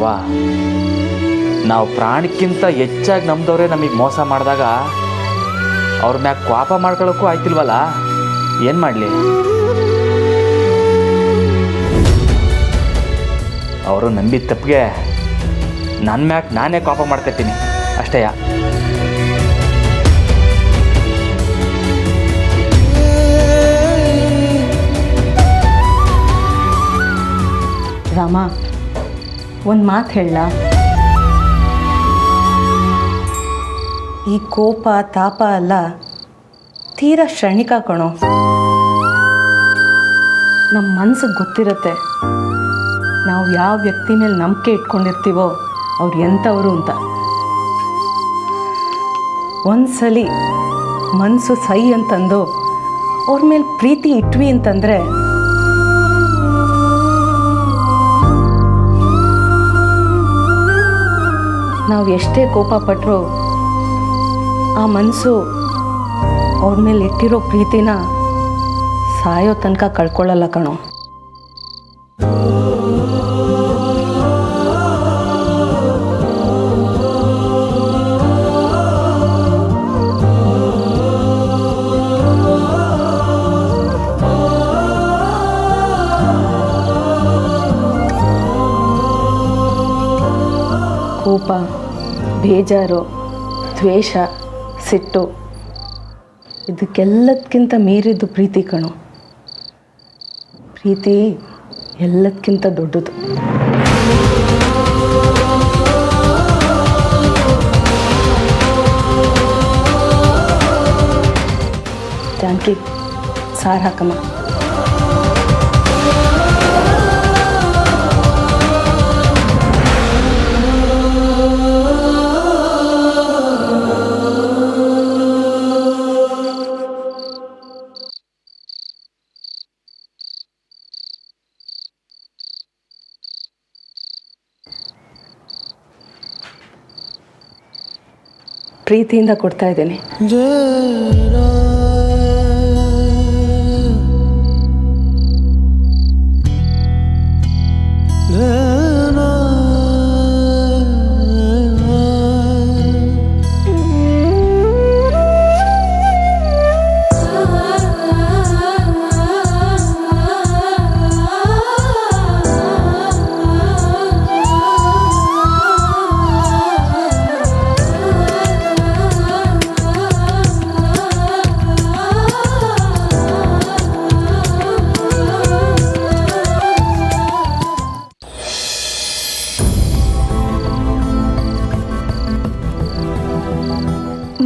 ಅವ್ವ, ನಾವು ಪ್ರಾಣಕ್ಕಿಂತ ಹೆಚ್ಚಾಗಿ ನಮ್ದವ್ರೆ ನಮಗೆ ಮೋಸ ಮಾಡಿದಾಗ ಅವ್ರ ಮ್ಯಾಗ ಕೋಪ ಮಾಡ್ಕೊಳ್ಳೋಕ್ಕೂ ಆಯ್ತಿಲ್ವಲ್ಲ, ಏನು ಮಾಡಲಿ? ಅವರು ನಂಬಿದ ತಪ್ಪಿಗೆ ನನ್ನ ಮ್ಯಾಗ ನಾನೇ ಕೋಪ ಮಾಡ್ಕೊತೀನಿ ಅಷ್ಟೇ. ರಾಮ, ಒಂದು ಮಾತು ಹೇಳ. ಈ ಕೋಪ ತಾಪ ಅಲ್ಲ, ತೀರಾ ಕ್ಷಣಿಕ ಕಣೋ. ನಮ್ಮ ಮನ್ಸಿಗೆ ಗೊತ್ತಿರುತ್ತೆ ನಾವು ಯಾವ ವ್ಯಕ್ತಿ ಮೇಲೆ ನಂಬಿಕೆ ಇಟ್ಕೊಂಡಿರ್ತೀವೋ ಅವ್ರು ಎಂಥವರು ಅಂತ. ಒಂದ್ಸಲಿ ಮನಸ್ಸು ಸೈ ಅಂತಂದು ಅವ್ರ ಮೇಲೆ ಪ್ರೀತಿ ಇಟ್ವಿ ಅಂತಂದರೆ ನಾವು ಎಷ್ಟೇ ಕೋಪ ಪಟ್ಟರೂ ಆ ಮನಸ್ಸು ಅವ್ರ ಮೇಲೆ ಇಟ್ಟಿರೋ ಪ್ರೀತಿನ ಸಾಯೋ ತನಕ ಕಳ್ಕೊಳ್ಳಲ್ಲ ಕಣೋ. ಕೋಪ, ಬೇಜಾರು, ದ್ವೇಷ, ಸಿಟ್ಟು ಇದಕ್ಕೆಲ್ಲದಕ್ಕಿಂತ ಮೀರಿದ್ದು ಪ್ರೀತಿ ಕಣೋ. ಪ್ರೀತಿ ಎಲ್ಲದಕ್ಕಿಂತ ದೊಡ್ಡದು. ಜಾನಕಿ, ಸಾರು ಹಾಕಮ್ಮ. ಪ್ರೀತಿಯಿಂದ ಕೊಡ್ತಾ ಇದ್ದೀನಿ.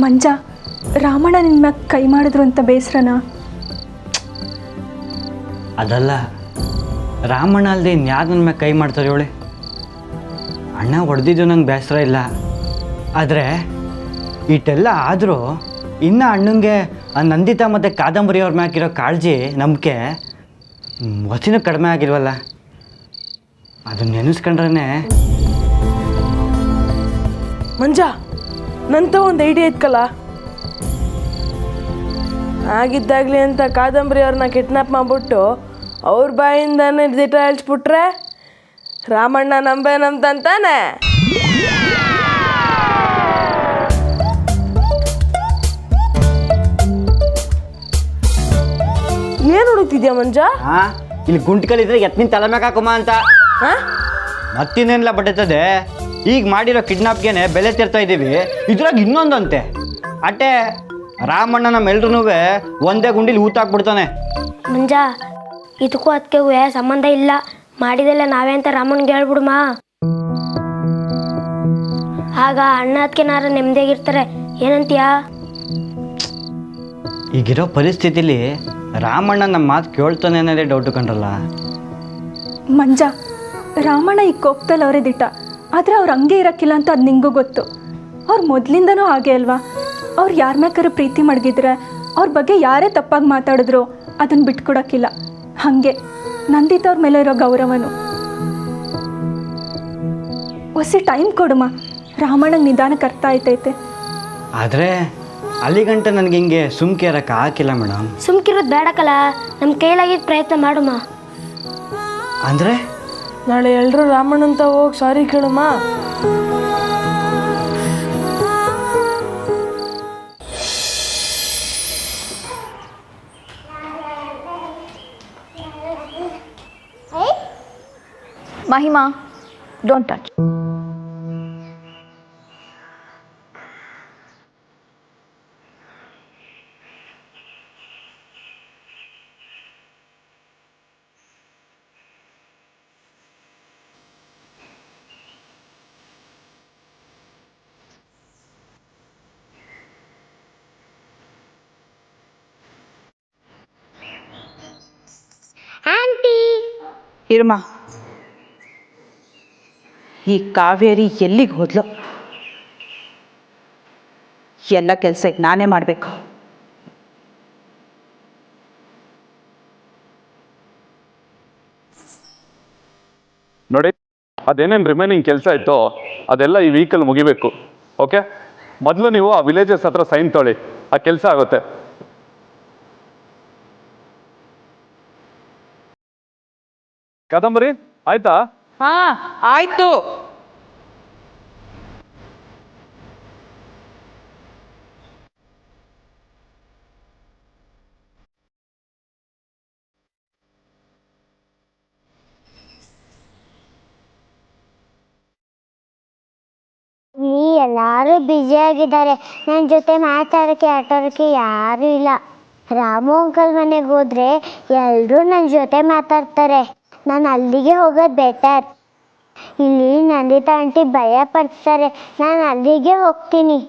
ಮಂಜ, ರಾಮಣ್ಣ ನಿನ್ನ ಮ್ಯಾಗ ಕೈ ಮಾಡಿದ್ರು ಅಂತ ಬೇಸರನಾ? ಅದಲ್ಲ, ರಾಮಣ್ಣ ಅಲ್ಲದೆ ಇನ್ಯಾರು ನನ್ನ ಮ್ಯಾಗ ಕೈ ಮಾಡ್ತಾರೆ ಹೇಳಿ? ಅಣ್ಣ ಹೊಡೆದಿದ್ದು ನಂಗೆ ಬೇಸರ ಇಲ್ಲ, ಆದರೆ ಇಷ್ಟೆಲ್ಲ ಆದರೂ ಇನ್ನು ಅಣ್ಣಂಗೆ ಆ ನಂದಿತಾ ಮತ್ತು ಕಾದಂಬರಿ ಅವ್ರ ಮ್ಯಾಗಿರೋ ಕಾಳಜಿ, ನಂಬಿಕೆ ವಸಿನೂ ಕಡಿಮೆ ಆಗಿಲ್ವಲ್ಲ? ಅದನ್ನ ನೆನೆಸ್ಕೊಂಡ್ರೆ ಮಂಜ, ನಂತ ಒಂದು ಐಡಿಯಾ ಇತ್ಕಲ್ಲ. ಆಗಿದ್ದಾಗಲಿ ಅಂತ ಕಾದಂಬರಿ ಅವ್ರನ್ನ ಕಿಡ್ನಾಪ್ ಮಾಡಿಬಿಟ್ಟು ಅವ್ರ ಬಾಯಿಂದಾನೆ ದಿಟ ಹೇಳ್ಸ್ಬಿಟ್ರೆ ರಾಮಣ್ಣ ನಂಬ್ತಾನೆ. ಏನು ಹುಡುಕ್ತಿದ್ಯಾ ಮಂಜ? ಇಲ್ಲಿ ಗುಂಟ್ಕಲ್ಲಿದ್ರೆ ಎತ್ತಿನ ತಲೆ ಮ್ಯಾಗ ಹಾಕುಮ ಅಂತ. ಮತ್ತಿನ್ನೆಲ್ಲ ಬಡ್ತದೆ. ಈಗ ಮಾಡಿರೋ ಕಿಡ್ನಾಪ್ಗೆನೆ ಬೆಲೆ ತೆರ್ತಾ ಇದ್ದೀವಿ, ಇದ್ರಾಗ ಇನ್ನೊಂದಂತೆ ಅಟ್ಟೆ ರಾಮಣ್ಣ ನಮ್ಮೆಲ್ರೂ ಒಂದೇ ಗುಂಡಿಲಿ ಊತಾಕ್ಬಿಡ್ತಾನೆ. ಮಂಜ, ಇದಕ್ಕೂ ಅದಕ್ಕೆ ಸಂಬಂಧ ಇಲ್ಲ, ಮಾಡಿದೆಲ್ಲ ನಾವೇ ಅಂತ ರಾಮನ್ಗೆ ಹೇಳ್ಬಿಡುಮ. ಆಗ ಅಣ್ಣ ಅದಕ್ಕೆನಾರ ನೆಮ್ಮದಿಯಾಗಿರ್ತಾರೆ. ಏನಂತೀಯಾ? ಈಗಿರೋ ಪರಿಸ್ಥಿತಿಲಿ ರಾಮಣ್ಣ ನಮ್ಮ ಮಾತು ಕೇಳ್ತಾನೆ ಅನ್ನೋದೇ ಡೌಟ್ ಕಂಡ್ರಲ್ಲ. ಮಂಜ, ರಾಮಣ್ಣ ಈ ಕೋಪದಲ್ಲಿ ಅವರೇ ದಿಟ್ಟ, ಆದರೆ ಅವ್ರು ಹಂಗೆ ಇರೋಕ್ಕಿಲ್ಲ ಅಂತ ಅದು ನಿಂಗೂ ಗೊತ್ತು. ಅವ್ರು ಮೊದಲಿಂದನೂ ಹಾಗೆ ಅಲ್ವಾ? ಅವ್ರು ಯಾರ ಮ್ಯಾಕಾರು ಪ್ರೀತಿ ಮಡಗಿದ್ರೆ ಅವ್ರ ಬಗ್ಗೆ ಯಾರೇ ತಪ್ಪಾಗಿ ಮಾತಾಡಿದ್ರು ಅದನ್ನು ಬಿಟ್ಕೊಡೋಕ್ಕಿಲ್ಲ. ಹಾಗೆ ನಂದಿತಾ ಅವ್ರ ಮೇಲೆ ಇರೋ ಗೌರವನು. ಹೊಸ ಟೈಮ್ ಕೊಡುಮ, ರಾಮಣ್ಣಂಗೆ ನಿಧಾನಕ್ಕೆ ಅರ್ಥ ಆಯ್ತೈತೆ. ಆದರೆ ಅಲ್ಲಿಗಂಟ ನನಗೆ ಹಿಂಗೆ ಸುಮ್ಕೆ ಇರೋಕೆ ಹಾಕಿಲ್ಲ ಮೇಡಮ್. ಸುಮ್ಕಿರೋದು ಬೇಡಕಲ್ಲ, ನಮ್ಮ ಕೈಲಾಗಿದ್ದ ಪ್ರಯತ್ನ ಮಾಡುಮ. ಅಂದರೆ ನಾಳೆ ಎಲ್ಲರೂ ರಾಮಣ್ಣಂತ ಹೋಗಿ ಸಾರಿ ಕೇಳಮ್ಮ. Mahima, don't touch. ಇರಮ್ಮ, ಈ ಕಾವೇರಿ ಎಲ್ಲಿಗೆ ಹೋದ್ಲು? ಎಲ್ಲ ಕೆಲಸ ಈಗ ನಾನೇ ಮಾಡಬೇಕು. ನೋಡಿ, ಅದೇನೇನು ರಿಮೈನಿಂಗ್ ಕೆಲಸ ಇತ್ತೋ ಅದೆಲ್ಲ ಈ ವೀಕಲ್ಲಿ ಮುಗಿಬೇಕು. ಓಕೆ, ಮೊದಲು ನೀವು ಆ ವಿಲೇಜಸ್ ಹತ್ರ ಸೈನ್ ತೊಳಿ, ಆ ಕೆಲಸ ಆಗುತ್ತೆ. ಕಾದಂಬರಿ ಆಯ್ತಾ? ಹಾ, ಆಯ್ತು. ಎಲ್ಲರೂ ಬ್ಯುಸಿ ಆಗಿದ್ದಾರೆ. ನನ್ನ ಜೊತೆ ಮಾತಾಡೋಕ್ಕೆ ಆಟೋದಕ್ಕೆ ಯಾರೂ ಇಲ್ಲ. ರಾಮು ಅಂಕಲ್ ಮನೆಗೆ ಹೋದರೆ ಎಲ್ಲರೂ ನನ್ನ ಜೊತೆ ಮಾತಾಡ್ತಾರೆ. ನಾನು ಅಲ್ಲಿಗೆ ಹೋಗೋದು ಬೆಟರ್. ಇಲ್ಲಿ ನಂದಿತಾ ಆಂಟಿ ಭಯ ಪಡ್ತಾರೆ. ನಾನು ಅಲ್ಲಿಗೆ ಹೋಗ್ತೀನಿ.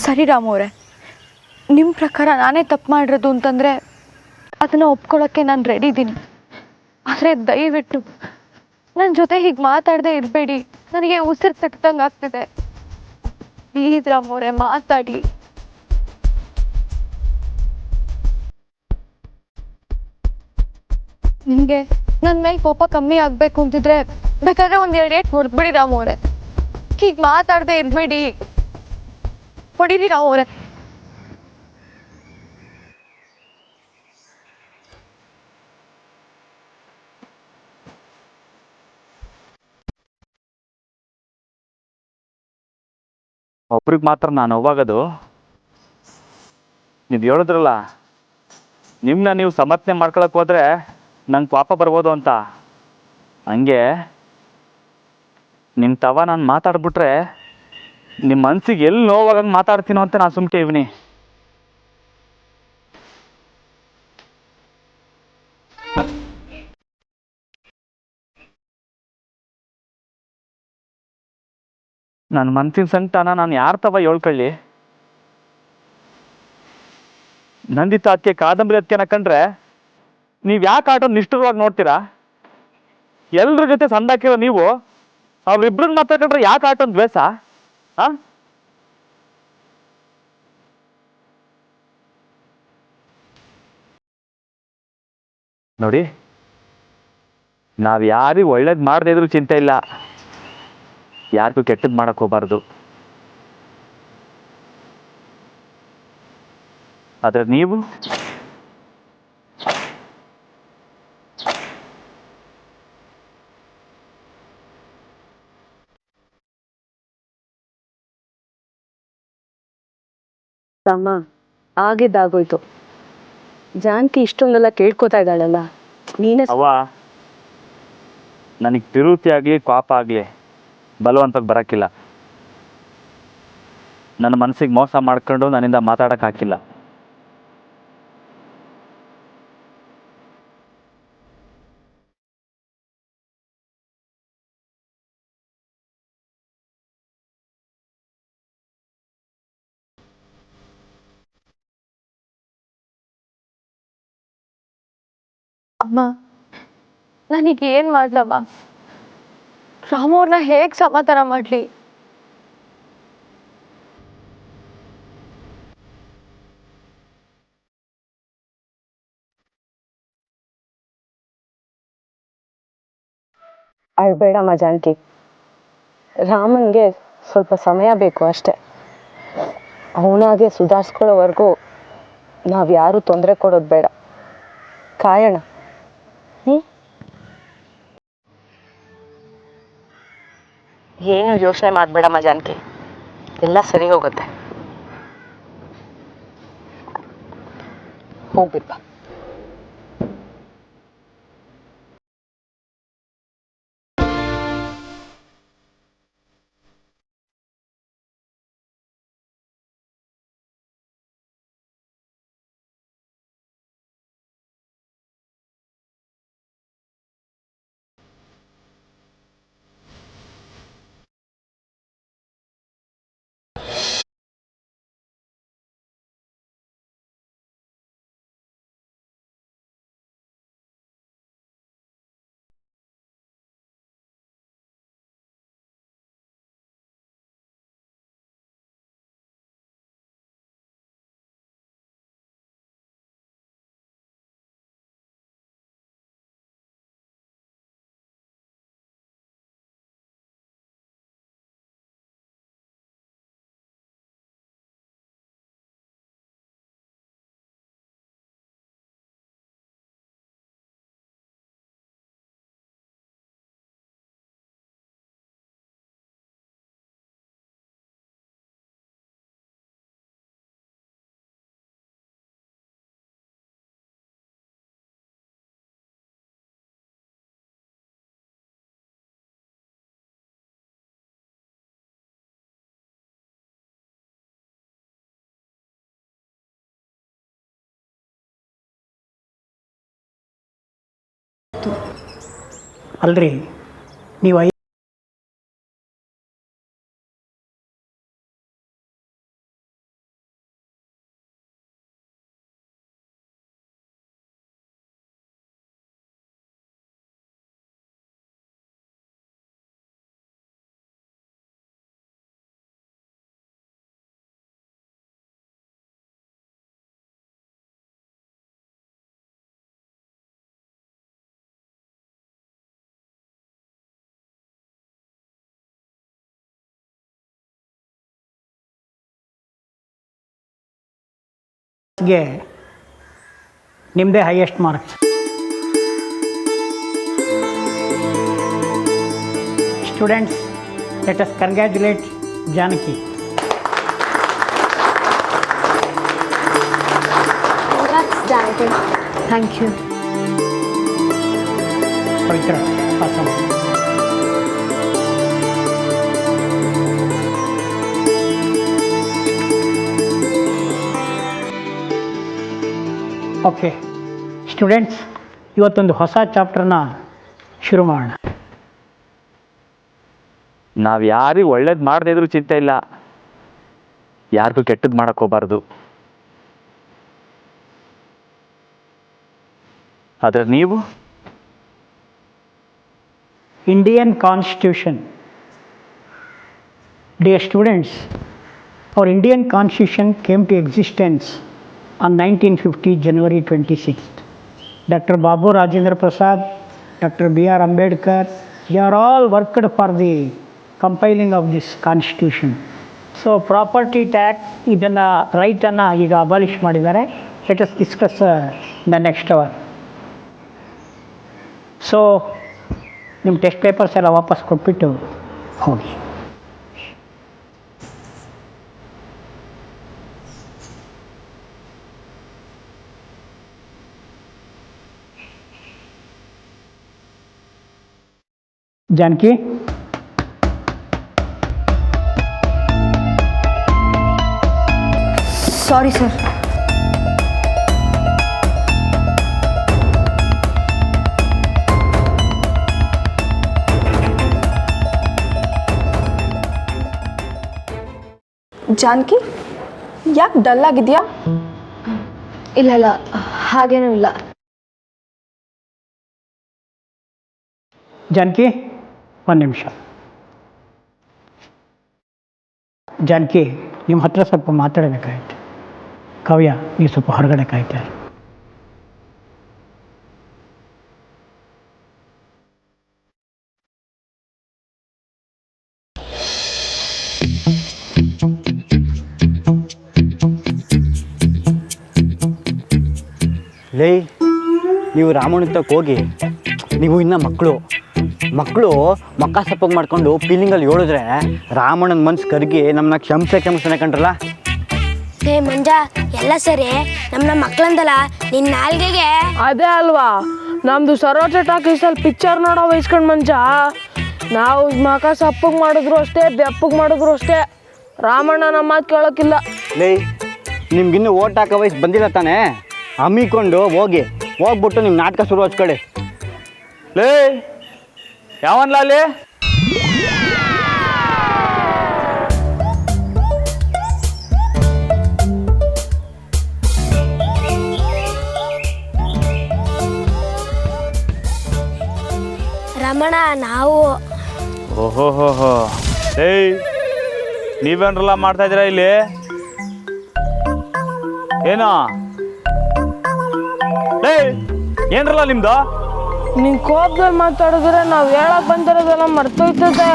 ಸರಿ ರಾಮು ಅವರೇ, ನಿಮ್ಮ ಪ್ರಕಾರ ನಾನೇ ತಪ್ಪು ಮಾಡಿರೋದು ಅಂತಂದರೆ ಅದನ್ನು ಒಪ್ಕೊಳ್ಳೋಕ್ಕೆ ನಾನು ರೆಡಿ ಇದ್ದೀನಿ. ಆದರೆ ದಯವಿಟ್ಟು ನನ್ನ ಜೊತೆ ಹೀಗೆ ಮಾತಾಡದೆ ಇರಬೇಡಿ. ನನಗೆ ಉಸಿರು ತಟ್ಟದಂಗೆ ಆಗ್ತಿದೆ. ಪ್ಲೀಸ್ ರಾಮು ಅವರೇ, ಮಾತಾಡಿ. ನಿಮಗೆ ನನ್ನ ಮೇಲೆ ಕೋಪ ಕಮ್ಮಿ ಆಗಬೇಕು ಅಂತಿದ್ರೆ ಬೇಕಾದ್ರೆ ಒಂದು 2 ಏಟ್ ಹೊಡೆದ್ಬಿಡಿ ರಾಮು ಅವರೇ. ಹೀಗೆ ಮಾತಾಡದೆ ಇರಬೇಡಿ. ಹೊಡೀರಿ ರಾಮು ಅವರೇ. ಒಬ್ರಿಗೆ ಮಾತ್ರ ನಾನು ಹೋಗೋದು. ನೀವು ಹೇಳಿದ್ರಲ್ಲ, ನಿಮ್ಮನ್ನ ನೀವು ಸಮರ್ಥನೆ ಮಾಡ್ಕೊಳಕ್ಕೆ ಹೋದರೆ ನಂಗೆ ಪಾಪ ಬರ್ಬೋದು ಅಂತ. ಹಂಗೆ ನಿಮ್ಮ ತವ ನಾನು ಮಾತಾಡ್ಬಿಟ್ರೆ ನಿಮ್ಮ ಮನಸ್ಸಿಗೆ ಎಲ್ಲಿ ನೋವಾಗಂಗೆ ಮಾತಾಡ್ತೀನೋ ಅಂತ ನಾನು ಸುಮ್ಕೆ ಇವನಿ. ನನ್ನ ಮನಸ್ಸಿನ ಸಂಕಟನ ನಾನು ಯಾರ ತವ ಹೇಳ್ಕೊಳ್ಳಿ? ನಂದಿತಾ ಅದಕ್ಕೆ ಕಾದಂಬರಿ ಅದಕ್ಕೆ ಕಂಡ್ರೆ ನೀವು ಯಾಕೆ ಆಟೋ ನಿಷ್ಠುರವಾಗಿ ನೋಡ್ತೀರಾ? ಎಲ್ಲರ ಜೊತೆ ಸಂದಾಕಿರೋ ನೀವು ಅವ್ರಿಬ್ರನ್ನ ಮಾತಾಡ್ಕೊಂಡ್ರೆ ಯಾಕೆ ಆಟೋನ್ ದ್ವೇಷ? ಹಾಂ, ನೋಡಿ, ನಾವು ಯಾರಿಗೂ ಒಳ್ಳೇದು ಮಾಡದೇ ಇದ್ರೂ ಚಿಂತೆ ಇಲ್ಲ, ಯಾರಿಗೂ ಕೆಟ್ಟದ್ದು ಮಾಡಕ್ಕೆ ಹೋಗ್ಬಾರ್ದು. ಆದರೆ ನೀವು ತಮ್ಮ ಆಗಿದ್ದಾಗೋಯ್ತು. ಜಾನಕಿ ಇಷ್ಟೊಂದೆಲ್ಲ ಕೇಳ್ಕೊತಾ ಇದ್ದಾಳಲ್ಲ, ನೀನೇ ಅವ್ವ, ನನಗೆ ತಿರುತಿ ಆಗಲಿ ಪಾಪ ಆಗಲಿ ಬಲವಂತಕ್ಕೆ ಬರೋಕ್ಕಿಲ್ಲ. ನನ್ನ ಮನಸ್ಸಿಗೆ ಮೋಸ ಮಾಡ್ಕೊಂಡು ನನ್ನಿಂದ ಮಾತಾಡೋಕೆ ಹಾಕಿಲ್ಲ. ಅಮ್ಮ, ನನಗೆ ಏನು ಮಾಡ್ಲಮ್ಮ? ರಾಮು ಅವ್ರನ್ನ ಹೇಗೆ ಸಮಾಧಾನ ಮಾಡಲಿ? ಅಳ್ಬೇಡಮ್ಮ ಜಾನಕಿ. ರಾಮನ್ಗೆ ಸ್ವಲ್ಪ ಸಮಯ ಬೇಕು ಅಷ್ಟೆ. ಅವನಾಗೆ ಸುಧಾರಿಸ್ಕೊಳ್ಳೋವರೆಗೂ ನಾವು ಯಾರೂ ತೊಂದರೆ ಕೊಡೋದು ಬೇಡ. ಕಾಯೋಣ. ಏನು ಯೋಚನೆ ಮಾಡಬೇಡಮ್ಮ ಜಾನಕಿ, ಎಲ್ಲ ಸರಿ ಹೋಗುತ್ತೆ. ಹೋಗ್ಬಿಟ್ಟ. ಅಲ್ರಿ ನೀವು ಗೆ ನಿಮ್ಮದೇ highest marks. Students, let us congratulate Janaki. Thank you. Pavitra, awesome. Okay students, ಇವತ್ತೊಂದು ಹೊಸ ಚಾಪ್ಟರ್ನ ಶುರು ಮಾಡೋಣ. ನಾವು ಯಾರಿಗೂ ಒಳ್ಳೇದು ಮಾಡದೇ ಇದ್ರೂ ಚಿಂತೆ ಇಲ್ಲ, ಯಾರಿಗೂ ಕೆಟ್ಟದ್ದು ಮಾಡಕ್ಕೆ ಹೋಗಬಾರ್ದು. ಆದರೆ ನೀವು Indian Constitution. Dear students, our Indian Constitution came to existence on 1950 January 26th. Dr. Babu Rajendra Prasad, Dr. B.R. Ambedkar, they are all worked for the compiling of this constitution. So property tax ಇದನ್ನು ರೈಟನ್ನು ಈಗ abolish ಮಾಡಿದ್ದಾರೆ. Let us discuss the next hour. So ನಿಮ್ಮ test papers ಎಲ್ಲ ವಾಪಸ್ ಕೊಟ್ಬಿಟ್ಟು ಹೋಗಿ. Janaki, sorry sir. Janaki, ಯಾಕೆ ಡಲ್ ಆಗಿದೆಯಾ? ಇಲ್ಲ ಇಲ್ಲ, ಹಾಗೇನೂ ಇಲ್ಲ. ಜಾನಕಿ, ಒಂದು ನಿಮಿಷ. ಜಾನಕಿ, ನಿಮ್ಮ ಹತ್ರ ಸ್ವಲ್ಪ ಮಾತಾಡಬೇಕಾಯ್ತು. ಕಾವ್ಯ, ನೀವು ಸ್ವಲ್ಪ ಹೊರಗಡೆ ಕಾಯ್ತಾರೆ. ಲೇ, ನೀವು ರಾಮಣ್ಣತಕ್ಕೆ ಹೋಗಿ. ನೀವು ಇನ್ನು ಮಕ್ಕಳು ಮಕ್ಕ ಸಪ್ಪಗೆ ಮಾಡ್ಕೊಂಡು ಫೀಲಿಂಗಲ್ಲಿ ಹೇಳಿದ್ರೆ ರಾಮಣ್ಣನ ಮನ್ಸು ಕರಗಿ ನಮ್ಮನ್ನ ಕ್ಷಮಿಸನೆ ಕಂಡ್ರಲ್ಲ. ಏ ಮಂಜ, ಎಲ್ಲ ಸರಿ, ನಮ್ಮ ಮಕ್ಳಂದಲ್ಲ ನಿನ್ನ ನಾಲ್ಗೆಗೆ. ಅದೇ ಅಲ್ವಾ ನಮ್ದು ಸರೋಜ ಟಾಕೀಸಲ್ಲಿ ಪಿಕ್ಚರ್ ನೋಡೋ ವಹಿಸ್ಕೊಂಡು ಮಂಜ. ನಾವು ಮಕ ಸಪ್ಪಗೆ ಮಾಡಿದ್ರು ಅಷ್ಟೇ, ಬೆಪ್ಪಗೆ ಮಾಡಿದ್ರು ಅಷ್ಟೇ, ರಾಮಣ್ಣ ನಮ್ಮ ಮಾತು ಕೇಳೋಕ್ಕಿಲ್ಲ. ಲೇ, ನಿಮ್ಗಿನ್ನೂ ಓಟ್ ಹಾಕೋ ವಯಸ್ಸು ಬಂದಿಲ್ಲ ತಾನೇ? ಹಮ್ಮಿಕೊಂಡು ಹೋಗ್ಬಿಟ್ಟು ನಿಮ್ಮ ನಾಟಕ ಶುರು ಹಚ್ಕೊಳ್ಳಿ. ಲೇ, ಯಾವನ್ಲ ಅಲ್ಲಿ? ರಮಣ, ನಾವು ಓಹೋ ಏಯ್, ನೀವೇನ್ರಲ್ಲ ಮಾಡ್ತಾ ಇದ್ದೀರಾ ಇಲ್ಲಿ? ಏನೋ ಏಯ್, ಏನ್ರಲ್ಲ ನಿಮ್ದು? ನಿನ್ ಕೋಪದಲ್ಲಿ ಮಾತಾಡಿದ್ರೆ ನಾವು ಹೇಳಕ್ ಬಂದಿರೋದೆಲ್ಲ ಮರ್ತೋಯ್ತದೆ.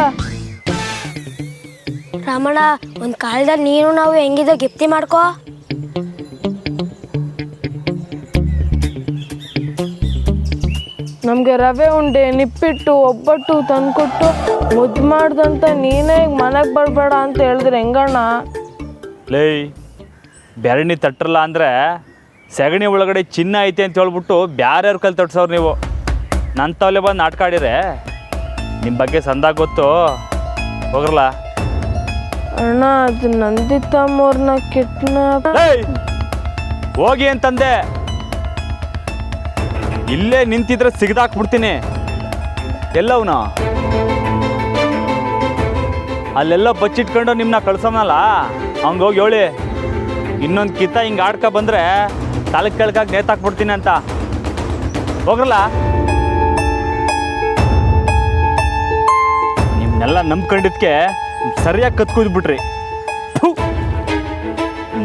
ರಮಣ, ಒಂದು ಕಾಲದಲ್ಲಿ ನೀನು ನಾವು ಹೆಂಗಿದೋ ಗಿಫ್ಟಿ ಮಾಡ್ಕೋ. ನಮಗೆ ರವೆ ಉಂಡೆ, ನಿಪ್ಪಿಟ್ಟು, ಒಬ್ಬಟ್ಟು ತಂದ್ಕೊಟ್ಟು ಮುದ್ದು ಮಾಡ್ದಂತ ನೀನೇ ಈಗ ಮನೆಗೆ ಬರಬೇಡ ಅಂತ ಹೇಳಿದ್ರೆ ಹೆಂಗಣ್ಣ? ಲೇ, ಬೆರಣಿ ತಟ್ಟರಲ್ಲ ಅಂದರೆ ಸಗಣಿ ಒಳಗಡೆ ಚಿನ್ನ ಐತೆ ಅಂತ ಹೇಳ್ಬಿಟ್ಟು ಬ್ಯಾರ್ಯಾರ ಕೈಲಿ ತಟ್ಸೋರು ನೀವು. ನನ್ನ ತವಲೆ ಬಂದು ನಾಟಕ ಆಡಿರೆ ನಿಮ್ಮ ಬಗ್ಗೆ ಸಂದಾಗ ಗೊತ್ತು. ಹೋಗ್ರಲ್ಲ. ಅಣ್ಣ, ಅದು ನಂದಿತಮ್ಮವ್ರನ್ನ ಕಿಡ್ನಾಪ್. ಹೋಗಿ ಅಂತಂದೆ. ಇಲ್ಲೇ ನಿಂತಿದ್ರೆ ಸಿಗದಾಕ್ಬಿಡ್ತೀನಿ. ಎಲ್ಲವನ ಅಲ್ಲೆಲ್ಲ ಬಚ್ಚಿಟ್ಕೊಂಡು ನಿಮ್ಮನ್ನ ಕಳ್ಸೋನಲ್ಲ, ಹಂಗೆ ಹೋಗಿ ಹೇಳಿ. ಇನ್ನೊಂದು ಕಿತ್ತ ಹಿಂಗೆ ಆಡ್ಕ ಬಂದರೆ ತಲೆಗೆ ಕೆಳಗಾಗಿ ನೇತಾಕ್ಬಿಡ್ತೀನಿ ಅಂತ. ಹೋಗ್ರಲ್ಲ. ನಿಮ್ಮನ್ನೆಲ್ಲ ನಂಬ್ಕೊಂಡಿದ್ಕೆ ಸರಿಯಾಗಿ ಕತ್ಕೂದ್ಬಿಟ್ರಿ.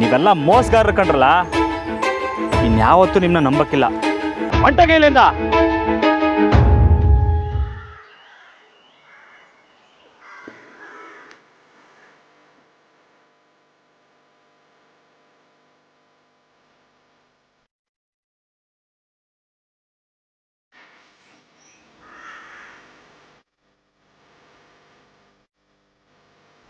ನೀವೆಲ್ಲ ಮೋಸಗಾರರು ಕಂಡ್ರಲ್ಲ, ಇನ್ಯಾವತ್ತೂ ನಿಮ್ಮನ್ನ ನಂಬಕ್ಕಿಲ್ಲ. ಹೊಂಟಗೆ ಇಲ್ಲಿಂದ.